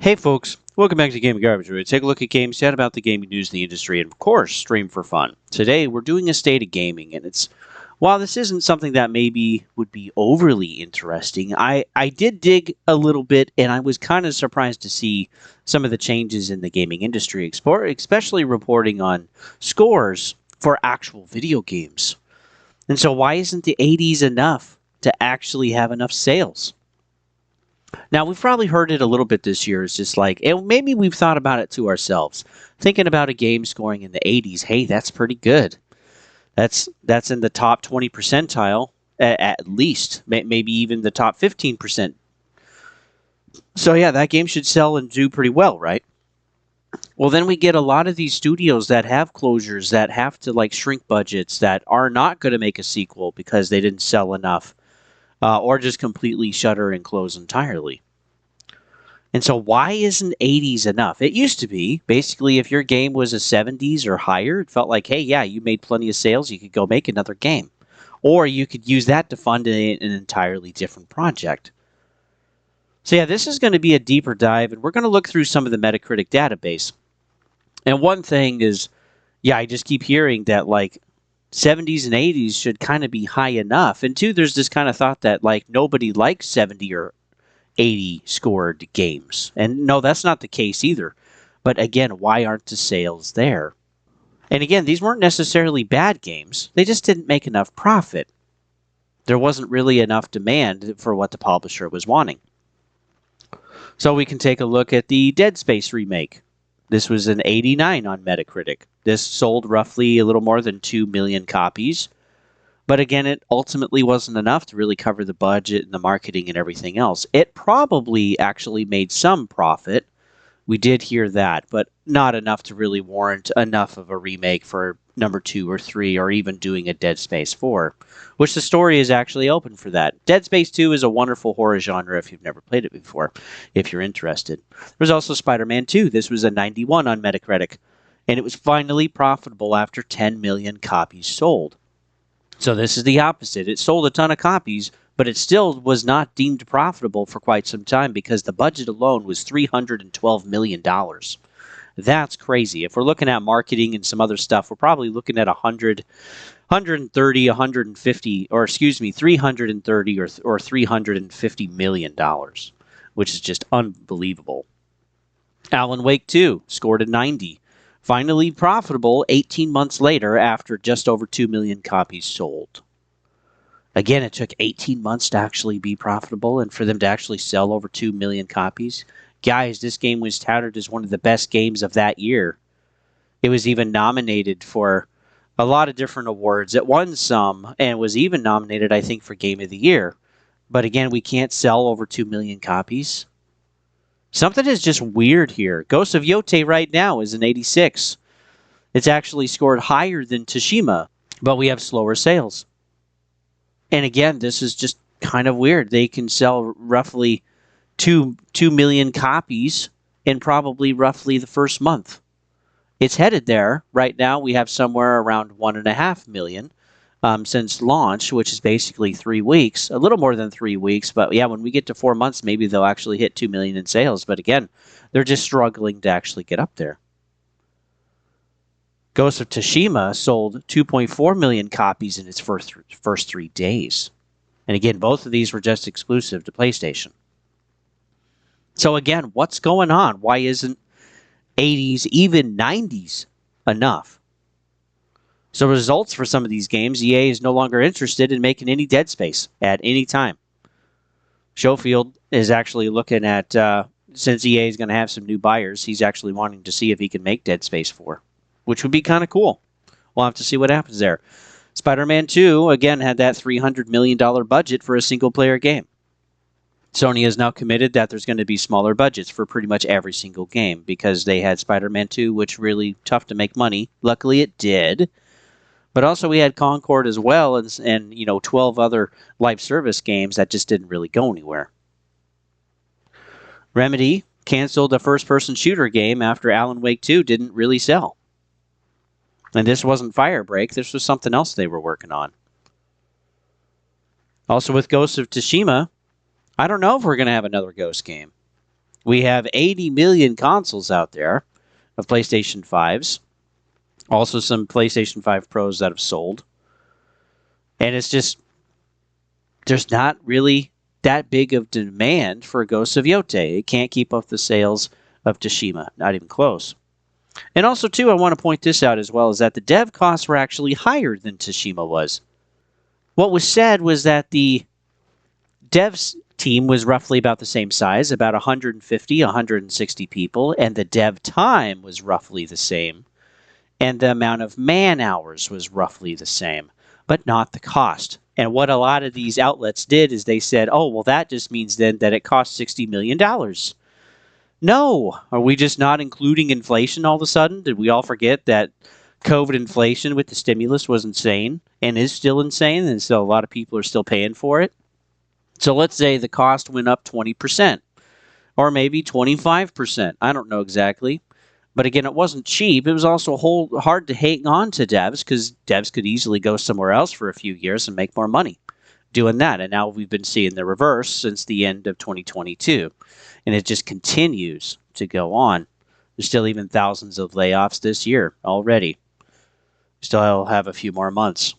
Hey folks, welcome back to Gaming Garbage, where we take a look at games, chat about the gaming news in the industry, and of course, stream for fun. Today, we're doing a state of gaming, and while this isn't something that maybe would be overly interesting, I did dig a little bit, and I was kind of surprised to see some of the changes in the gaming industry, especially reporting on scores for actual video games. And so why isn't the 80s enough to actually have enough sales? Now, we've probably heard it a little bit this year. It's just like, and maybe we've thought about it to ourselves. Thinking about a game scoring in the 80s, hey, that's pretty good. That's in the top 20 percentile at least, maybe even the top 15%. So yeah, that game should sell and do pretty well, right? Well, then we get a lot of these studios that have closures that have to like shrink budgets that are not going to make a sequel because they didn't sell enough, or just completely shutter and close entirely. And so why isn't 80s enough? It used to be, basically, if your game was a 70s or higher, it felt like, hey, yeah, you made plenty of sales, you could go make another game. Or you could use that to fund an entirely different project. So yeah, this is going to be a deeper dive, and we're going to look through some of the Metacritic database. And one thing is, yeah, I just keep hearing that, like, 70s and 80s should kind of be high enough. And two, there's this kind of thought that, like, nobody likes 70 or 80 scored games. And no, that's not the case either. But again, why aren't the sales there? And again, these weren't necessarily bad games. They just didn't make enough profit. There wasn't really enough demand for what the publisher was wanting. So we can take a look at the Dead Space remake. This was an 89 on Metacritic. This sold roughly a little more than 2 million copies. But again, it ultimately wasn't enough to really cover the budget and the marketing and everything else. It probably actually made some profit. We did hear that, but not enough to really warrant enough of a remake for number 2 or 3, or even doing a Dead Space 4, which the story is actually open for that. Dead Space 2 is a wonderful horror genre if you've never played it before, if you're interested. There's also Spider-Man 2. This was a 91 on Metacritic, and it was finally profitable after 10 million copies sold. So this is the opposite. It sold a ton of copies, but it still was not deemed profitable for quite some time because the budget alone was $312 million. That's crazy. If we're looking at marketing and some other stuff, we're probably looking at 130, 150, or excuse me, 330 or $350 million, which is just unbelievable. Alan Wake 2 scored a 90. Finally profitable 18 months later after just over 2 million copies sold. Again, it took 18 months to actually be profitable and for them to actually sell over 2 million copies. Guys, this game was touted as one of the best games of that year. It was even nominated for a lot of different awards. It won some and was even nominated, I think, for Game of the Year. But again, we can't sell over 2 million copies. Something is just weird here. Ghost of Yote right now is an 86. It's actually scored higher than Tsushima, but we have slower sales. And again, this is just kind of weird. They can sell roughly 2 million copies in probably roughly the first month. It's headed there. Right now, we have somewhere around 1.5 million. Since launch, which is basically 3 weeks, a little more than 3 weeks. But yeah, when we get to 4 months, maybe they'll actually hit 2 million in sales. But again, they're just struggling to actually get up there. Ghost of Tsushima sold 2.4 million copies in its first 3 days. And again, both of these were just exclusive to PlayStation. So again, what's going on? Why isn't 80s, even 90s enough? So results for some of these games, EA is no longer interested in making any Dead Space at any time. Schofield is actually looking at, since EA is going to have some new buyers, he's actually wanting to see if he can make Dead Space 4, which would be kind of cool. We'll have to see what happens there. Spider-Man 2, again, had that $300 million budget for a single-player game. Sony has now committed that there's going to be smaller budgets for pretty much every single game because they had Spider-Man 2, which really tough to make money. Luckily, it did. But also we had Concord as well and 12 other live service games that just didn't really go anywhere. Remedy canceled a first-person shooter game after Alan Wake 2 didn't really sell. And this wasn't Firebreak. This was something else they were working on. Also with Ghost of Tsushima, I don't know if we're going to have another Ghost game. We have 80 million consoles out there of PlayStation 5s. Also some PlayStation 5 Pros that have sold. And it's just, there's not really that big of demand for Ghosts of Yotei. It can't keep up the sales of Tsushima. Not even close. And also, too, I want to point this out as well, is that the dev costs were actually higher than Tsushima was. What was said was that the devs team was roughly about the same size, about 150, 160 people, and the dev time was roughly the same, and the amount of man hours was roughly the same, but not the cost. And what a lot of these outlets did is they said, oh, well, that just means then that it costs $60 million. No. Are we just not including inflation all of a sudden? Did we all forget that COVID inflation with the stimulus was insane and is still insane, and so a lot of people are still paying for it? So let's say the cost went up 20% or maybe 25%. I don't know exactly. But again, it wasn't cheap. It was also hard to hang on to devs because devs could easily go somewhere else for a few years and make more money doing that. And now we've been seeing the reverse since the end of 2022. And it just continues to go on. There's still even thousands of layoffs this year already. Still have a few more months.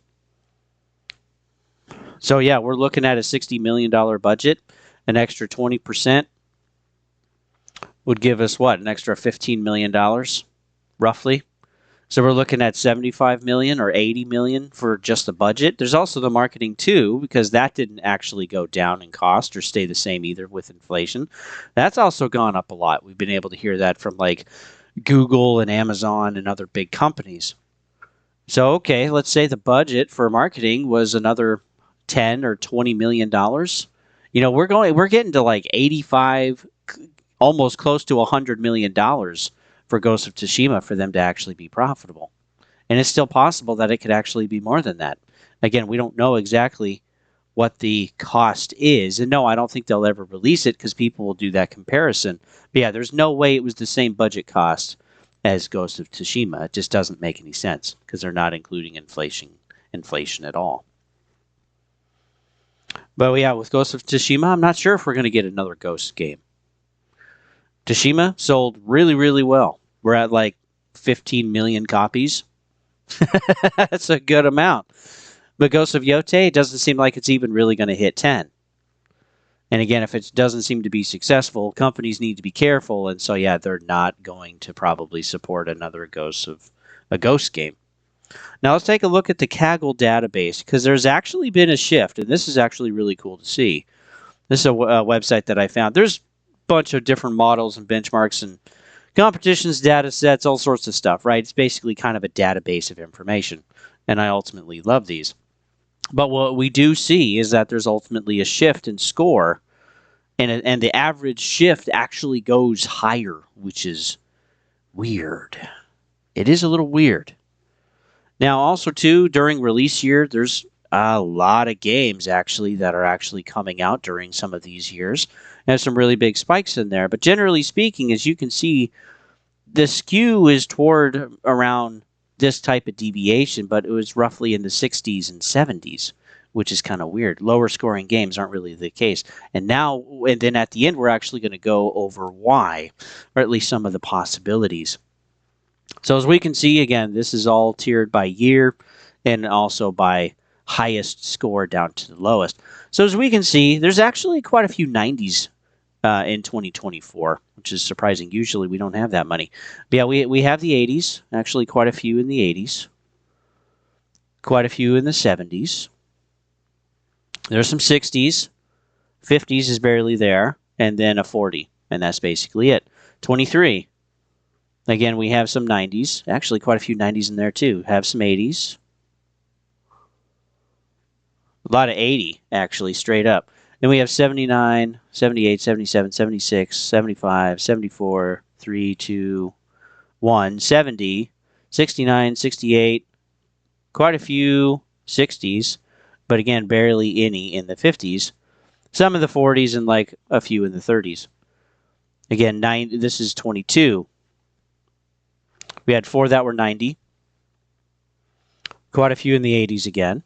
So yeah, we're looking at a $60 million budget. An extra 20% would give us what? An extra $15 million, roughly. So we're looking at $75 million or $80 million for just the budget. There's also the marketing too, because that didn't actually go down in cost or stay the same either with inflation. That's also gone up a lot. We've been able to hear that from like Google and Amazon and other big companies. So okay, let's say the budget for marketing was another 10 or $20 million. You know, we're getting to like 85, almost close to $100 million for Ghost of Tsushima for them to actually be profitable. And it's still possible that it could actually be more than that. Again, we don't know exactly what the cost is. And no, I don't think they'll ever release it because people will do that comparison. But yeah, there's no way it was the same budget cost as Ghost of Tsushima. It just doesn't make any sense because they're not including inflation at all. But yeah, with Ghost of Tsushima, I'm not sure if we're going to get another Ghost game. Tsushima sold really, really well. We're at like 15 million copies. That's a good amount. But Ghost of Yotei, it doesn't seem like it's even really going to hit 10. And again, if it doesn't seem to be successful, companies need to be careful. And so, yeah, they're not going to probably support another Ghost game. Now, let's take a look at the Kaggle Database, because there's actually been a shift, and this is actually really cool to see. This is a website that I found. There's bunch of different models and benchmarks and competitions, data sets, all sorts of stuff, right? It's basically kind of a database of information, and I ultimately love these. But what we do see is that there's ultimately a shift in score, and the average shift actually goes higher, which is weird. It is a little weird. Now, also, too, during release year, there's a lot of games, actually, that are actually coming out during some of these years. There's some really big spikes in there. But generally speaking, as you can see, the skew is toward around this type of deviation, but it was roughly in the 60s and 70s, which is kind of weird. Lower scoring games aren't really the case. And then at the end, we're actually going to go over why, or at least some of the possibilities. So as we can see, again, this is all tiered by year and also by highest score down to the lowest. So as we can see, there's actually quite a few 90s in 2024, which is surprising. Usually we don't have that many. But yeah, we have the 80s, actually quite a few in the 80s, quite a few in the 70s. There's some 60s, 50s is barely there, and then a 40, and that's basically it. 23. Again, we have some 90s, actually quite a few 90s in there too. Have some 80s. A lot of 80, actually, straight up. Then we have 79, 78, 77, 76, 75, 74, 3, 2, 1, 70, 69, 68, quite a few 60s, but again, barely any in the 50s. Some in the 40s and like a few in the 30s. Again, this is 22. We had 4 that were 90. Quite a few in the 80s again,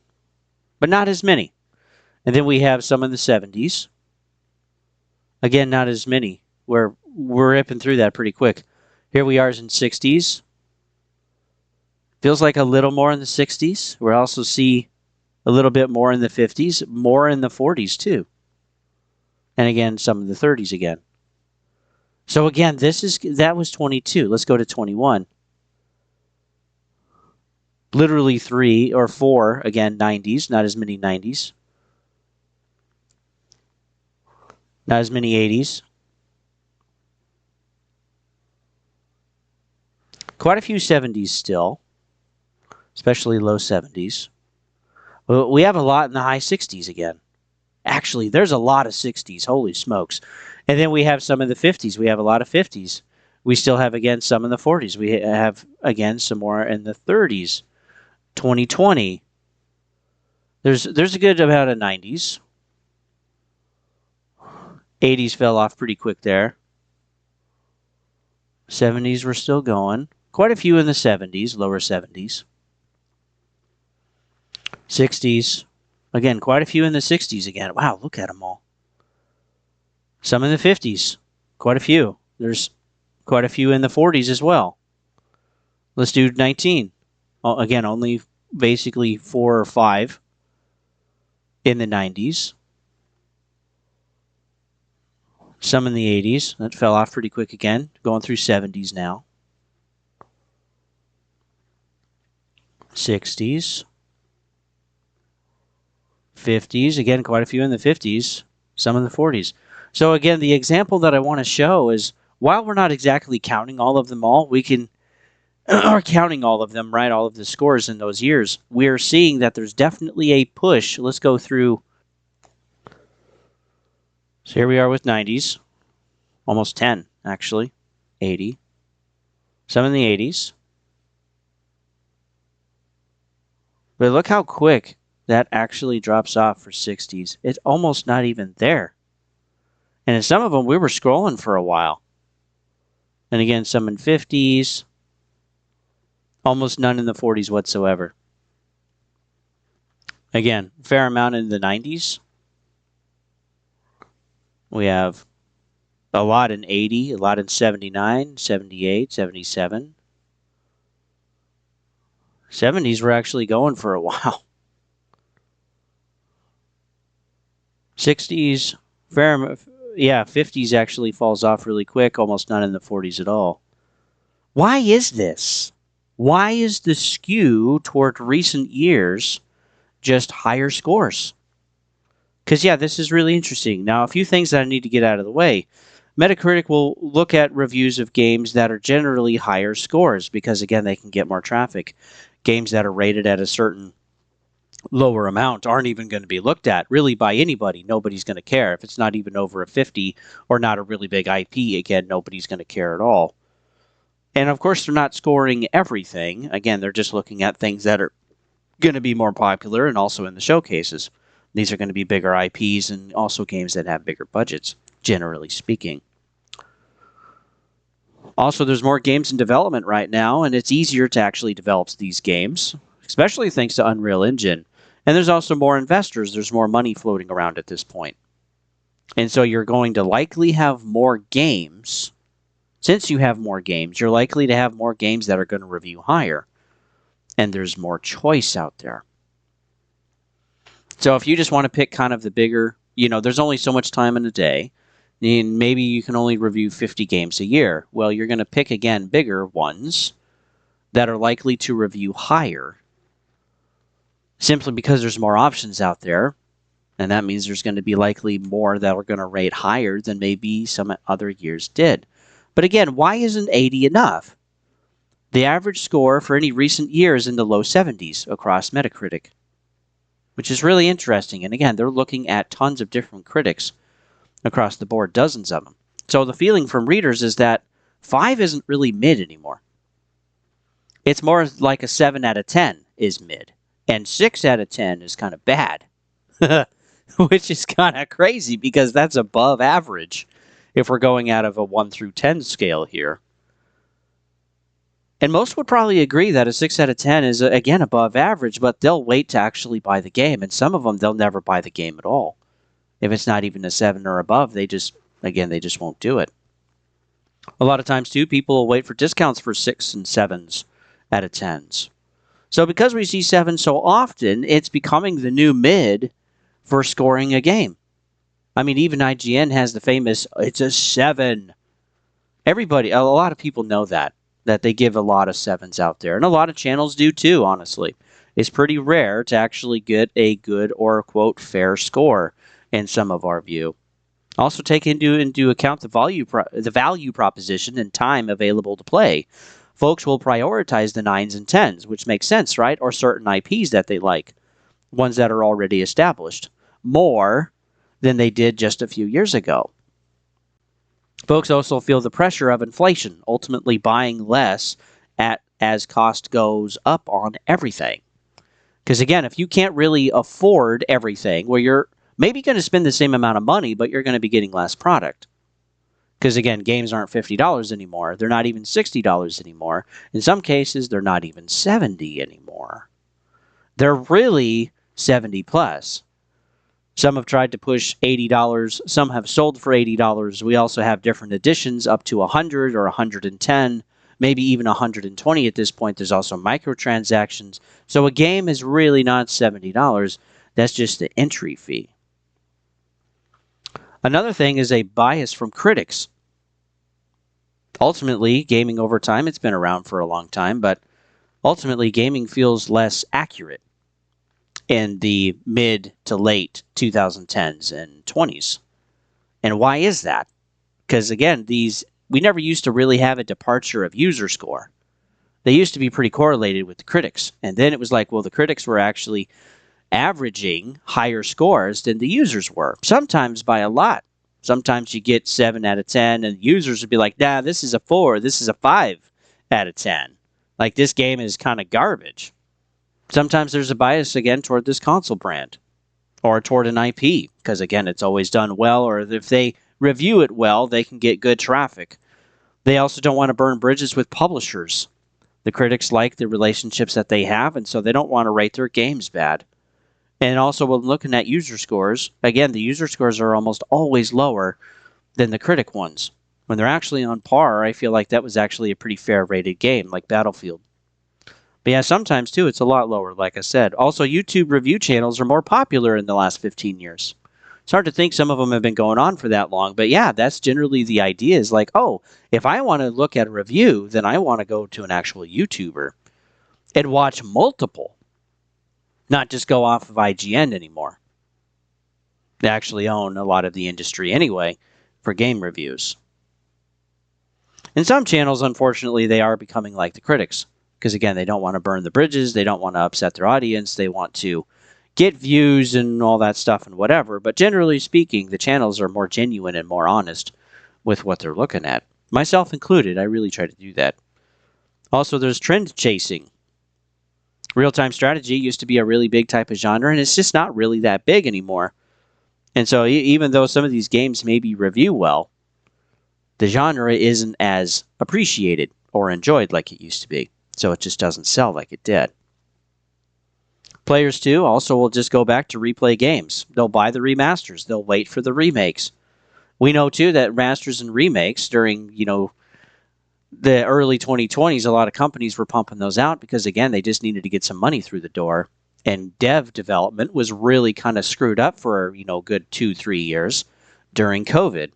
but not as many. And then we have some in the 70s. Again, not as many. We're we're ripping through that pretty quick. Here we are in 60s. Feels like a little more in the 60s. We also see a little bit more in the 50s, more in the 40s too. And again, some in the 30s again. So again, that was 22. Let's go to 21. Literally 3 or 4, again, 90s, not as many 90s. Not as many 80s. Quite a few 70s still, especially low 70s. We have a lot in the high 60s again. Actually, there's a lot of 60s. Holy smokes. And then we have some in the 50s. We have a lot of 50s. We still have, again, some in the 40s. We have, again, some more in the 30s. 2020. There's a good amount of 90s. 80s fell off pretty quick there. 70s were still going. Quite a few in the 70s, lower 70s. 60s. Again, quite a few in the 60s again. Wow, look at them all. Some in the 50s. Quite a few. There's quite a few in the 40s as well. Let's do 19. Again, only basically 4 or 5 in the 90s. Some in the 80s. That fell off pretty quick again. Going through 70s now. 60s. 50s. Again, quite a few in the 50s. Some in the 40s. So again, the example that I want to show is, while we're not exactly counting all of them all, we can, or counting all of them, right, all of the scores in those years, we're seeing that there's definitely a push. Let's go through. So here we are with 90s. Almost 10, actually. 80. Some in the 80s. But look how quick that actually drops off for 60s. It's almost not even there. And in some of them, we were scrolling for a while. And again, some in 50s. Almost none in the 40s whatsoever. Again, fair amount in the 90s. We have a lot in 80, a lot in 79, 78, 77. 70s were actually going for a while. 60s, fair, yeah, 50s actually falls off really quick, almost none in the 40s at all. Why is this? Why is the skew toward recent years just higher scores? Because, yeah, this is really interesting. Now, a few things that I need to get out of the way. Metacritic will look at reviews of games that are generally higher scores because, again, they can get more traffic. Games that are rated at a certain lower amount aren't even going to be looked at really by anybody. Nobody's going to care. If it's not even over a 50 or not a really big IP, again, nobody's going to care at all. And, of course, they're not scoring everything. Again, they're just looking at things that are going to be more popular and also in the showcases. These are going to be bigger IPs and also games that have bigger budgets, generally speaking. Also, there's more games in development right now, and it's easier to actually develop these games, especially thanks to Unreal Engine. And there's also more investors. There's more money floating around at this point. And so you're going to likely have more games. Since you have more games, you're likely to have more games that are going to review higher. And there's more choice out there. So if you just want to pick kind of the bigger, there's only so much time in a day. And maybe you can only review 50 games a year. Well, you're going to pick, again, bigger ones that are likely to review higher simply because there's more options out there. And that means there's going to be likely more that are going to rate higher than maybe some other years did. But again, why isn't 80 enough? The average score for any recent year is in the low 70s across Metacritic, which is really interesting. And again, they're looking at tons of different critics across the board, dozens of them. So the feeling from readers is that 5 isn't really mid anymore. It's more like a 7 out of 10 is mid, and 6 out of 10 is kind of bad, which is kind of crazy because that's above average if we're going out of a 1 through 10 scale here. And most would probably agree that a 6 out of 10 is, again, above average, but they'll wait to actually buy the game. And some of them, they'll never buy the game at all. If it's not even a 7 or above, they just won't do it. A lot of times, too, people will wait for discounts for 6 and 7s out of 10s. So because we see 7 so often, it's becoming the new mid for scoring a game. I mean, even IGN has the famous, it's a 7. Everybody, a lot of people know that they give a lot of 7s out there. And a lot of channels do too, honestly. It's pretty rare to actually get a good or, quote, fair score in some of our view. Also take into account the value proposition and time available to play. Folks will prioritize the 9s and 10s, which makes sense, right? Or certain IPs that they like, ones that are already established, more than they did just a few years ago. Folks also feel the pressure of inflation, ultimately buying less as cost goes up on everything. Because again, if you can't really afford everything, well, you're maybe going to spend the same amount of money, but you're going to be getting less product. Because again, games aren't $50 anymore. They're not even $60 anymore. In some cases, they're not even $70 anymore. They're really 70 plus. Some have tried to push $80. Some have sold for $80. We also have different editions up to 100 or 110, maybe even 120 at this point. There's also microtransactions. So a game is really not $70. That's just the entry fee. Another thing is a bias from critics. Ultimately, gaming over time, it's been around for a long time, but ultimately gaming feels less accurate in the mid to late 2010s and 20s. And why is that? Because again, we never used to really have a departure of user score. They used to be pretty correlated with the critics. And then it was like, well, the critics were actually averaging higher scores than the users were, sometimes by a lot. Sometimes you get 7 out of 10, and users would be like, nah, this is a 4, this is a 5 out of 10. Like, this game is kind of garbage. Sometimes there's a bias, again, toward this console brand or toward an IP, because, again, it's always done well, or if they review it well, they can get good traffic. They also don't want to burn bridges with publishers. The critics like the relationships that they have, and so they don't want to rate their games bad. And also, when looking at user scores, again, the user scores are almost always lower than the critic ones. When they're actually on par, I feel like that was actually a pretty fair rated game, like Battlefield. But yeah, sometimes, too, it's a lot lower, like I said. Also, YouTube review channels are more popular in the last 15 years. It's hard to think some of them have been going on for that long, but yeah, that's generally the idea is like, oh, if I want to look at a review, then I want to go to an actual YouTuber and watch multiple. Not just go off of IGN anymore. They actually own a lot of the industry anyway for game reviews. In some channels, unfortunately, they are becoming like the critics. Because again, they don't want to burn the bridges. They don't want to upset their audience. They want to get views and all that stuff and whatever. But generally speaking, the channels are more genuine and more honest with what they're looking at. Myself included, I really try to do that. Also, there's trend chasing. Real-time strategy used to be a really big type of genre, and it's just not really that big anymore. And so even though some of these games maybe review well, the genre isn't as appreciated or enjoyed like it used to be. So it just doesn't sell like it did. Players, too, also will just go back to replay games. They'll buy the remasters. They'll wait for the remakes. We know, too, that masters and remakes during, the early 2020s, a lot of companies were pumping those out because, again, they just needed to get some money through the door. And dev development was really kind of screwed up for, good 2-3 years during COVID.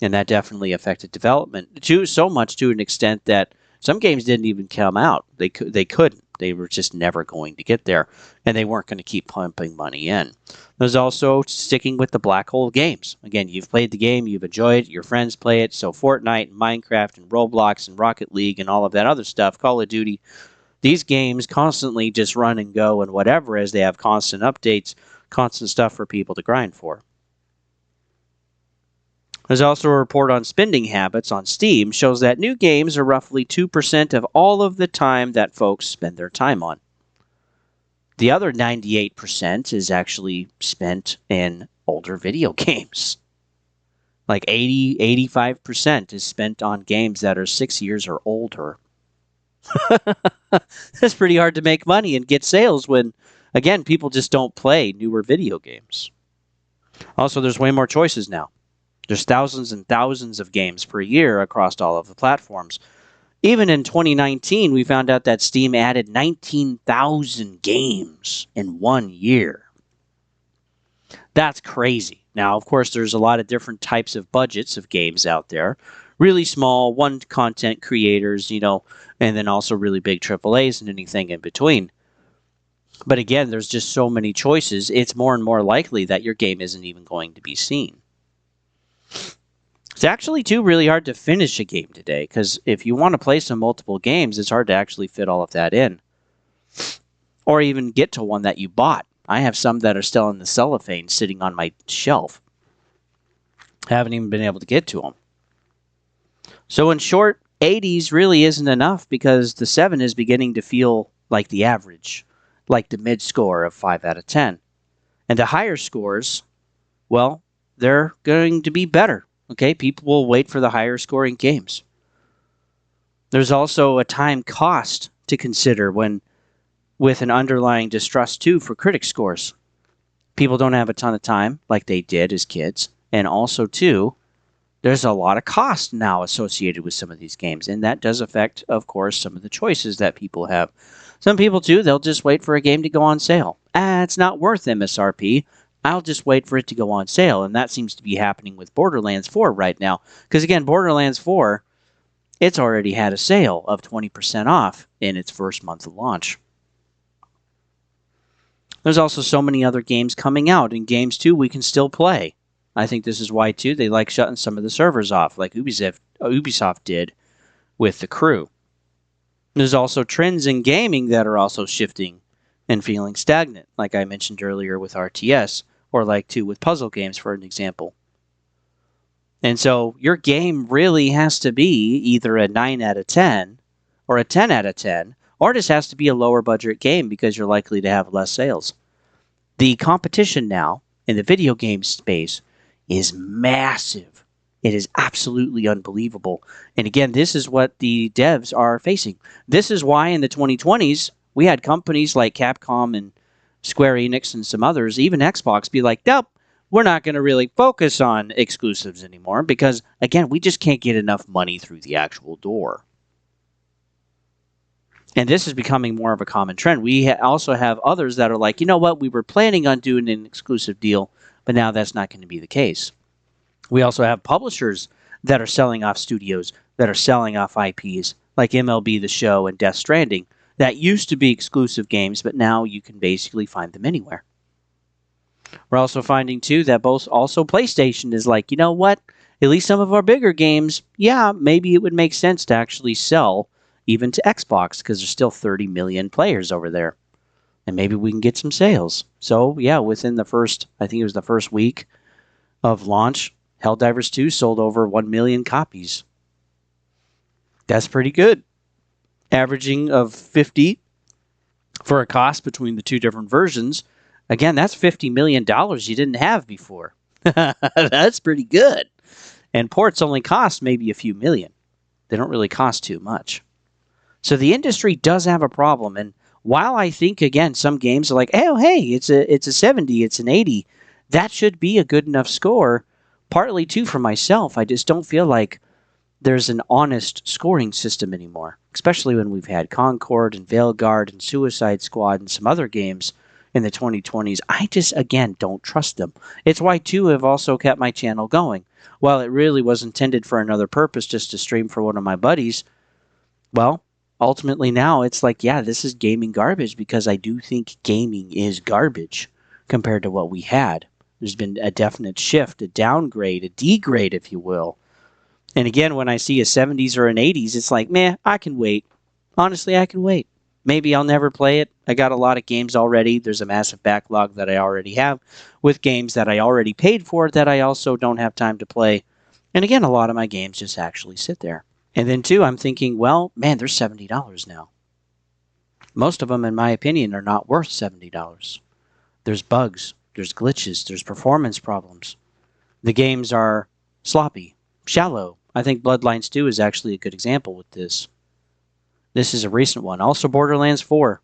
And that definitely affected development so much to an extent that some games didn't even come out. They couldn't. They were just never going to get there. And they weren't going to keep pumping money in. There's also sticking with the black hole games. Again, you've played the game, you've enjoyed it, your friends play it. So Fortnite and Minecraft and Roblox and Rocket League and all of that other stuff, Call of Duty, these games constantly just run and go and whatever as they have constant updates, constant stuff for people to grind for. There's also a report on spending habits on Steam shows that new games are roughly 2% of all of the time that folks spend their time on. The other 98% is actually spent in older video games. Like 85% is spent on games that are 6 years or older. That's pretty hard to make money and get sales when, again, people just don't play newer video games. Also, there's way more choices now. There's thousands and thousands of games per year across all of the platforms. Even in 2019, we found out that Steam added 19,000 games in 1 year. That's crazy. Now, of course, there's a lot of different types of budgets of games out there. Really small, one content creators, and then also really big AAAs and anything in between. But again, there's just so many choices. It's more and more likely that your game isn't even going to be seen. It's actually, too, really hard to finish a game today, because if you want to play some multiple games, it's hard to actually fit all of that in. Or even get to one that you bought. I have some that are still in the cellophane sitting on my shelf. I haven't even been able to get to them. So in short, 80s really isn't enough, because the 7 is beginning to feel like the average, like the mid-score of 5 out of 10. And the higher scores, well, they're going to be better. Okay, people will wait for the higher scoring games. There's also a time cost to consider with an underlying distrust too for critic scores. People don't have a ton of time like they did as kids. And also too, there's a lot of cost now associated with some of these games. And that does affect, of course, some of the choices that people have. Some people too, they'll just wait for a game to go on sale. It's not worth MSRP. I'll just wait for it to go on sale. And that seems to be happening with Borderlands 4 right now. Because again, Borderlands 4, it's already had a sale of 20% off in its first month of launch. There's also so many other games coming out, and games too we can still play. I think this is why too they like shutting some of the servers off, like Ubisoft did with The Crew. There's also trends in gaming that are also shifting and feeling stagnant, like I mentioned earlier with RTS, or like too with puzzle games for an example. And so your game really has to be either a 9 out of 10 or a 10 out of 10, or it just has to be a lower budget game because you're likely to have less sales. The competition now in the video game space is massive. It is absolutely unbelievable. And again, this is what the devs are facing. This is why in the 2020s, we had companies like Capcom and Square Enix and some others, even Xbox, be like, nope, we're not going to really focus on exclusives anymore because, again, we just can't get enough money through the actual door. And this is becoming more of a common trend. We also have others that are like, you know what, we were planning on doing an exclusive deal, but now that's not going to be the case. We also have publishers that are selling off studios, that are selling off IPs, like MLB The Show and Death Stranding, that used to be exclusive games, but now you can basically find them anywhere. We're also finding, too, that PlayStation is like, you know what, at least some of our bigger games, yeah, maybe it would make sense to actually sell even to Xbox, because there's still 30 million players over there. And maybe we can get some sales. So, yeah, within the first week of launch, Helldivers 2 sold over 1 million copies. That's pretty good. Averaging of 50 for a cost between the two different versions. Again, that's $50 million you didn't have before. That's pretty good. And ports only cost maybe a few million. They don't really cost too much. So the industry does have a problem. And while I think, again, some games are like, oh, hey, it's a 70, it's an 80, that should be a good enough score. Partly, too, for myself, I just don't feel like there's an honest scoring system anymore, especially when we've had Concord and Veilguard and Suicide Squad and some other games in the 2020s. I just, again, don't trust them. It's why, too, I've also kept my channel going. While it really was intended for another purpose, just to stream for one of my buddies, well, ultimately now it's like, yeah, this is gaming garbage, because I do think gaming is garbage compared to what we had. There's been a definite shift, a downgrade, a degrade, if you will. And again, when I see a 70s or an 80s, it's like, meh, I can wait. Honestly, I can wait. Maybe I'll never play it. I got a lot of games already. There's a massive backlog that I already have with games that I already paid for that I also don't have time to play. And again, a lot of my games just actually sit there. And then, too, I'm thinking, well, man, they're $70 now. Most of them, in my opinion, are not worth $70. There's bugs, there's glitches, there's performance problems. The games are sloppy, shallow. I think Bloodlines 2 is actually a good example with this. This is a recent one. Also, Borderlands 4.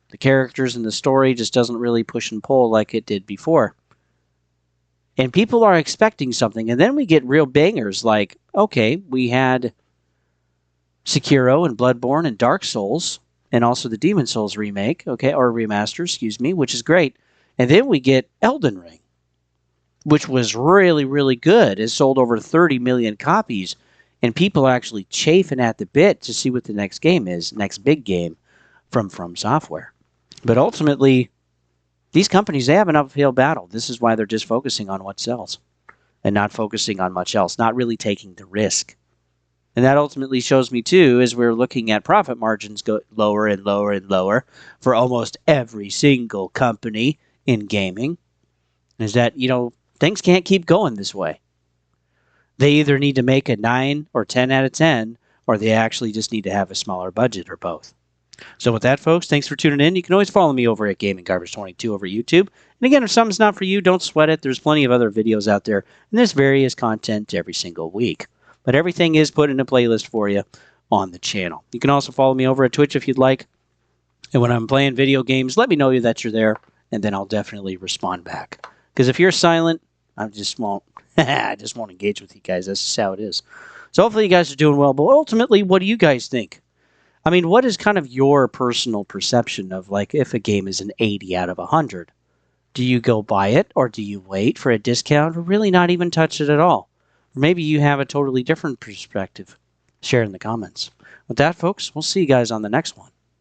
The characters and the story just doesn't really push and pull like it did before. And people are expecting something. And then we get real bangers like, okay, we had Sekiro and Bloodborne and Dark Souls and also the Demon Souls remake, okay, or remaster, excuse me, which is great. And then we get Elden Ring, which was really, really good. It sold over 30 million copies, and people are actually chafing at the bit to see what the next game is, next big game from Software. But ultimately, these companies, they have an uphill battle. This is why they're just focusing on what sells and not focusing on much else, not really taking the risk. And that ultimately shows me, too, as we're looking at profit margins go lower and lower and lower for almost every single company in gaming, is that, things can't keep going this way. They either need to make a 9 or 10 out of 10, or they actually just need to have a smaller budget, or both. So with that, folks, thanks for tuning in. You can always follow me over at Gaming Garbage 22 over YouTube. And again, if something's not for you, don't sweat it. There's plenty of other videos out there, and there's various content every single week. But everything is put in a playlist for you on the channel. You can also follow me over at Twitch if you'd like. And when I'm playing video games, let me know that you're there, and then I'll definitely respond back. Because if you're silent, I just won't engage with you guys. That's just how it is. So hopefully you guys are doing well. But ultimately, what do you guys think? I mean, what is kind of your personal perception of, like, if a game is an 80 out of 100? Do you go buy it, or do you wait for a discount, or really not even touch it at all? Or maybe you have a totally different perspective. Share in the comments. With that, folks, we'll see you guys on the next one.